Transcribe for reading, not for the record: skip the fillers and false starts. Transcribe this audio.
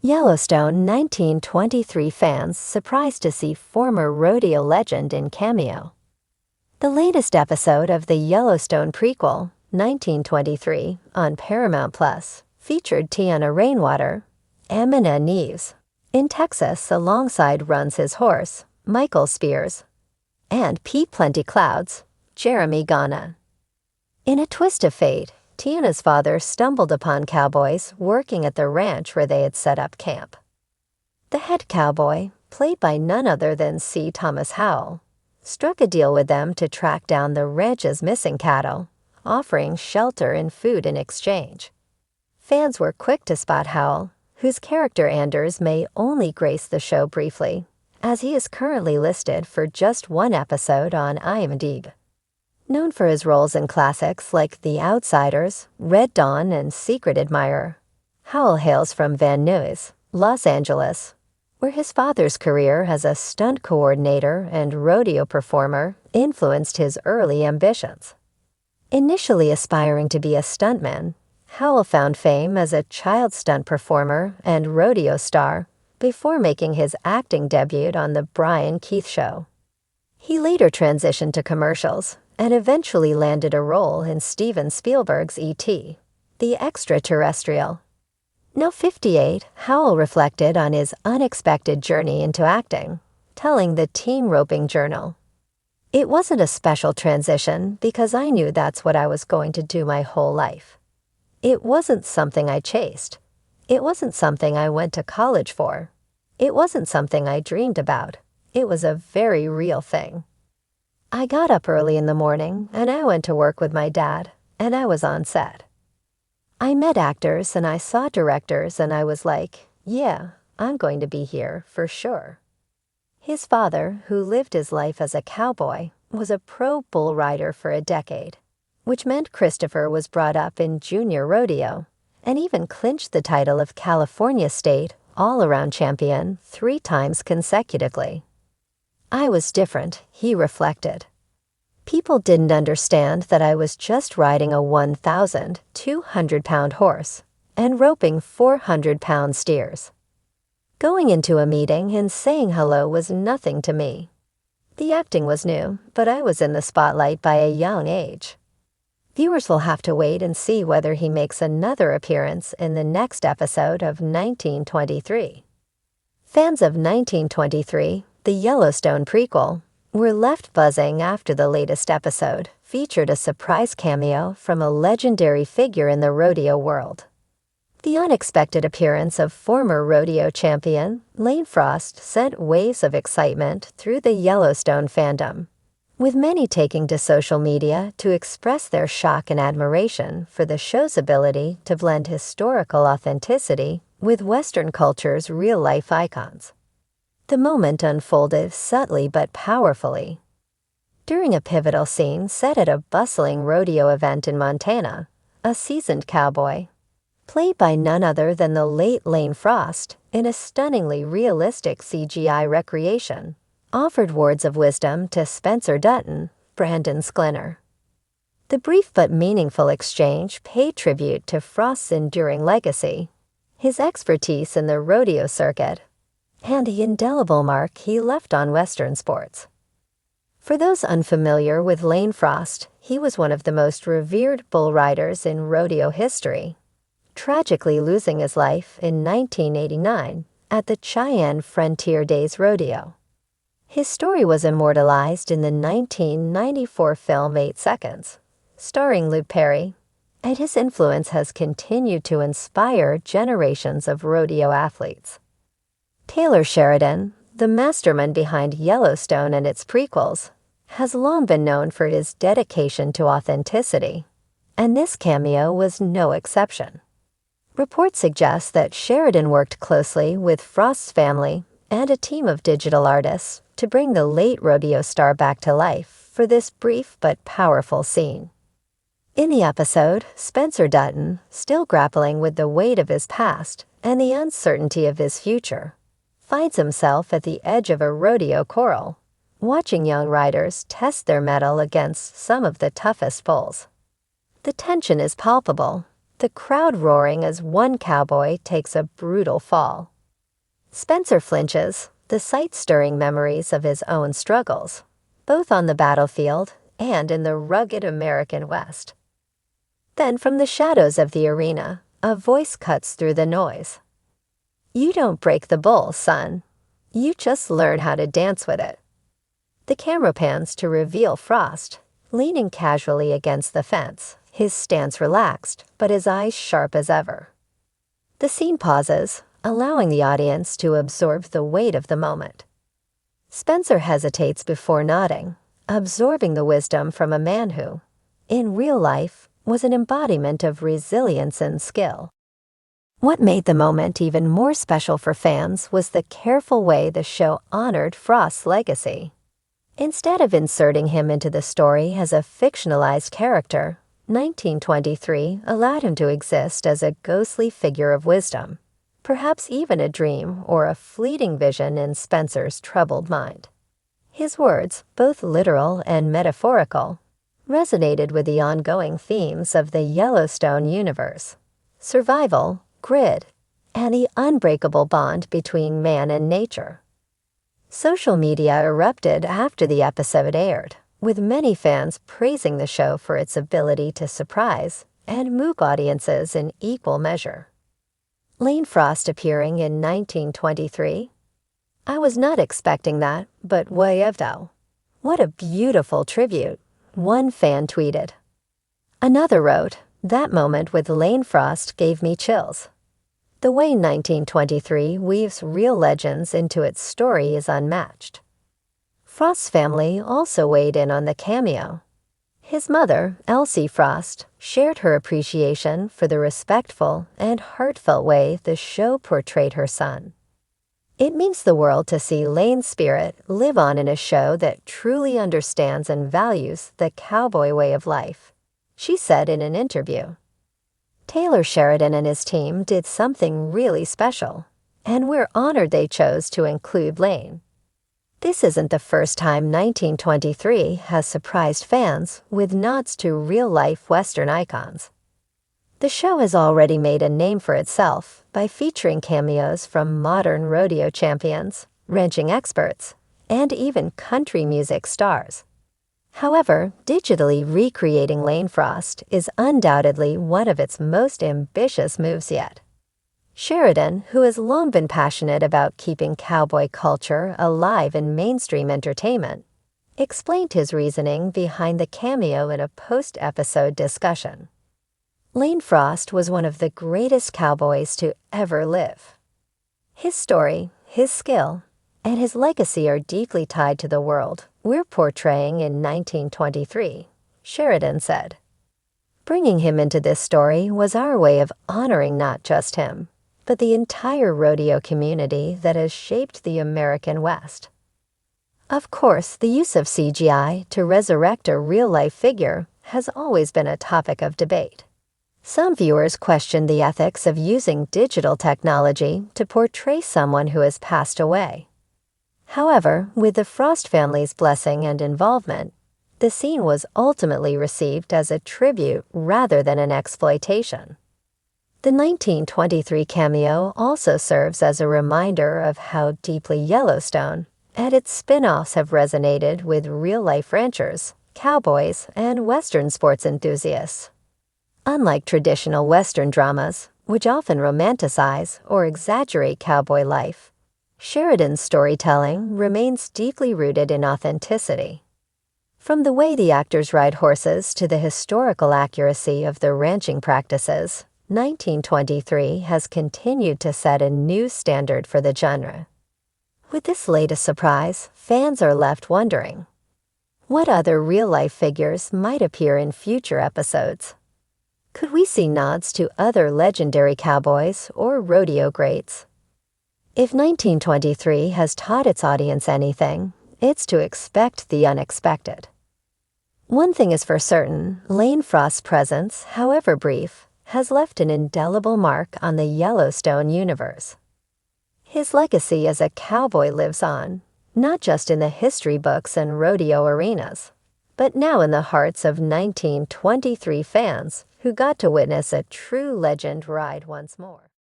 Yellowstone 1923 fans surprised to see former rodeo legend in Cameo. The latest episode of the Yellowstone prequel, 1923, on Paramount Plus, featured Tiana Rainwater, Amina Neves, in Texas alongside runs his horse, Michael Spears, and Pete Plenty Clouds, Jeremy Ghana. In a twist of fate, Tiana's father stumbled upon cowboys working at the ranch where they had set up camp. The head cowboy, played by none other than C. Thomas Howell, struck a deal with them to track down the ranch's missing cattle, offering shelter and food in exchange. Fans were quick to spot Howell, whose character Anders may only grace the show briefly, as he is currently listed for just one episode on IMDb. Known for his roles in classics like The Outsiders, Red Dawn, and Secret Admirer, Howell hails from Van Nuys, Los Angeles, where his father's career as a stunt coordinator and rodeo performer influenced his early ambitions. Initially aspiring to be a stuntman, Howell found fame as a child stunt performer and rodeo star before making his acting debut on The Brian Keith Show. He later transitioned to commercials and eventually landed a role in Steven Spielberg's E.T., the Extraterrestrial. Now 58, Howell reflected on his unexpected journey into acting, telling the Teen Roping Journal, "It wasn't a special transition because I knew that's what I was going to do my whole life. It wasn't something I chased. It wasn't something I went to college for. It wasn't something I dreamed about. It was a very real thing. I got up early in the morning and I went to work with my dad, and I was on set. I met actors and I saw directors and I was like, yeah, I'm going to be here for sure." His father, who lived his life as a cowboy, was a pro bull rider for a decade, which meant Christopher was brought up in junior rodeo and even clinched the title of California State all-around champion 3 times consecutively. I was different, he reflected. People didn't understand that I was just riding a 1,200-pound horse and roping 400-pound steers. Going into a meeting and saying hello was nothing to me. The acting was new, but I was in the spotlight by a young age. Viewers will have to wait and see whether he makes another appearance in the next episode of 1923. Fans of 1923, the Yellowstone prequel, were left buzzing after the latest episode featured a surprise cameo from a legendary figure in the rodeo world. The unexpected appearance of former rodeo champion Lane Frost sent waves of excitement through the Yellowstone fandom, with many taking to social media to express their shock and admiration for the show's ability to blend historical authenticity with Western culture's real-life icons. The moment unfolded subtly but powerfully. During a pivotal scene set at a bustling rodeo event in Montana, a seasoned cowboy, played by none other than the late Lane Frost in a stunningly realistic CGI recreation, offered words of wisdom to Spencer Dutton, Brandon Sklinner. The brief but meaningful exchange paid tribute to Frost's enduring legacy, his expertise in the rodeo circuit, and the indelible mark he left on Western sports. For those unfamiliar with Lane Frost, he was one of the most revered bull riders in rodeo history, tragically losing his life in 1989 at the Cheyenne Frontier Days Rodeo. His story was immortalized in the 1994 film 8 Seconds, starring Luke Perry, and his influence has continued to inspire generations of rodeo athletes. Taylor Sheridan, the mastermind behind Yellowstone and its prequels, has long been known for his dedication to authenticity, and this cameo was no exception. Reports suggest that Sheridan worked closely with Frost's family and a team of digital artists to bring the late rodeo star back to life for this brief but powerful scene. In the episode, Spencer Dutton, still grappling with the weight of his past and the uncertainty of his future, finds himself at the edge of a rodeo corral, watching young riders test their mettle against some of the toughest bulls. The tension is palpable, the crowd roaring as one cowboy takes a brutal fall. Spencer flinches, the sight stirring memories of his own struggles, both on the battlefield and in the rugged American West. Then from the shadows of the arena, a voice cuts through the noise. "You don't break the bull, son. You just learn how to dance with it." The camera pans to reveal Frost, leaning casually against the fence, his stance relaxed, but his eyes sharp as ever. The scene pauses, allowing the audience to absorb the weight of the moment. Spencer hesitates before nodding, absorbing the wisdom from a man who, in real life, was an embodiment of resilience and skill. What made the moment even more special for fans was the careful way the show honored Frost's legacy. Instead of inserting him into the story as a fictionalized character, 1923 allowed him to exist as a ghostly figure of wisdom, perhaps even a dream or a fleeting vision in Spencer's troubled mind. His words, both literal and metaphorical, resonated with the ongoing themes of the Yellowstone universe: survival, grit, and the unbreakable bond between man and nature. Social media erupted after the episode aired, with many fans praising the show for its ability to surprise and move audiences in equal measure. Lane Frost appearing in 1923? "I was not expecting that, but wayevdo. What a beautiful tribute," one fan tweeted. Another wrote, "That moment with Lane Frost gave me chills." The way 1923 weaves real legends into its story is unmatched. Frost's family also weighed in on the cameo. His mother, Elsie Frost, shared her appreciation for the respectful and heartfelt way the show portrayed her son. "It means the world to see Lane's spirit live on in a show that truly understands and values the cowboy way of life," she said in an interview. Taylor Sheridan and his team did something really special, and we're honored they chose to include Lane. This isn't the first time 1923 has surprised fans with nods to real-life Western icons. The show has already made a name for itself by featuring cameos from modern rodeo champions, ranching experts, and even country music stars. However, digitally recreating Lane Frost is undoubtedly one of its most ambitious moves yet. Sheridan, who has long been passionate about keeping cowboy culture alive in mainstream entertainment, explained his reasoning behind the cameo in a post-episode discussion. Lane Frost was one of the greatest cowboys to ever live. His story, his skill, and his legacy are deeply tied to the world we're portraying in 1923, Sheridan said. Bringing him into this story was our way of honoring not just him, but the entire rodeo community that has shaped the American West. Of course, the use of CGI to resurrect a real-life figure has always been a topic of debate. Some viewers question the ethics of using digital technology to portray someone who has passed away. However, with the Frost family's blessing and involvement, the scene was ultimately received as a tribute rather than an exploitation. The 1923 cameo also serves as a reminder of how deeply Yellowstone and its spin-offs have resonated with real-life ranchers, cowboys, and Western sports enthusiasts. Unlike traditional Western dramas, which often romanticize or exaggerate cowboy life, Sheridan's storytelling remains deeply rooted in authenticity. From the way the actors ride horses to the historical accuracy of their ranching practices, 1923 has continued to set a new standard for the genre. With this latest surprise, fans are left wondering, what other real-life figures might appear in future episodes? Could we see nods to other legendary cowboys or rodeo greats? If 1923 has taught its audience anything, it's to expect the unexpected. One thing is for certain, Lane Frost's presence, however brief, has left an indelible mark on the Yellowstone universe. His legacy as a cowboy lives on, not just in the history books and rodeo arenas, but now in the hearts of 1923 fans who got to witness a true legend ride once more.